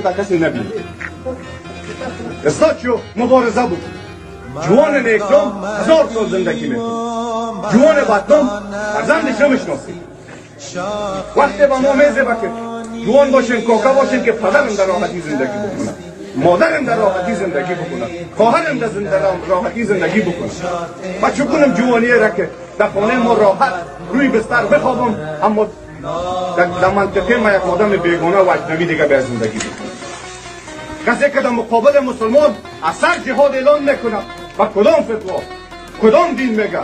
تا کسی نبید. استاد شو مبارزه بود. جوان نیکنام 1000 سال زندگی میکنه. جوان بدنام فرزندش نمیشناسه. وقتی با ما میزه که جوان باشین، کاکا باشین که پدرم در راحتی زندگی بکنه، مادرم در راحتی زندگی بکنه، خواهرم در راحتی زندگی بکنه. و چه کنم جوانی را که در خانه ما راحت روی بستر بخوابم، اما در منطقه ما یک آدم بیگانه و اجنبی دیگه به زندگی بکنه. کسی که در مقابل مسلمان اثر جهاد اعلان میکنه و کدام فتوا کدام دین میگه؟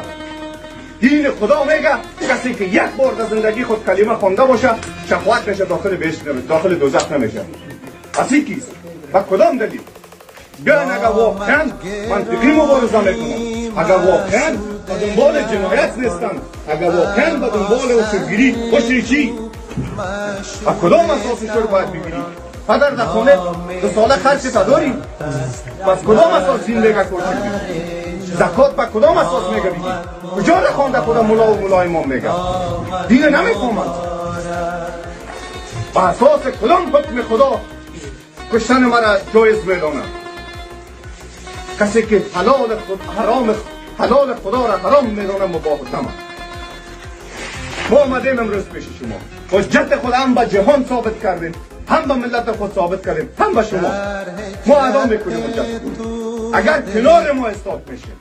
دین خدا میگه کسی که یک بار در زندگی خود کلمه خوانده باشه شفاعت میشه، داخل دوزخ نمیشه. اسی کیست و کدام دلیل؟ بیاین اگر واقعا منطقی مبارزه میکنن، اگر واقعا به دنبال جنایت نیستن، اگر واقعا به دنبال اصولگیری باشی چی و کدام اساسش رو باید بگیری؟ پدر در خانه 2 ساله خرچ داری؟ پس کدام اساس دین میگه کوچکی؟ زکات با کدام اساس میگه بگی؟ کجا را خوانده کدام مولا و مولای ما میگه؟ دین نمیفهمند. با اساس کدام حکم خدا کشتن مرا جایز میدانه؟ کسی که حلال خدا را حرام میدانه مباح تمام. ما آمدیم امروز پیش شما حجت خود هم به جهان ثابت کردیم، هم به ملت خود ثابت کردیم، هم به شما. ما ادا میکنیم حجت خود. اگر کنار ما استاد میشیم،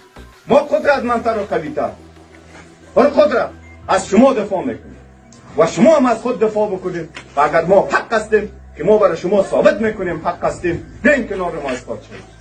ما قدرتمندتر و قوی‌تر قدرت از شما دفاع میکنیم و شما هم از خود دفاع بکنید. و اگر ما حق هستیم که ما برای شما ثابت میکنیم حق هستیم، بیاین کنار ما استاد شید.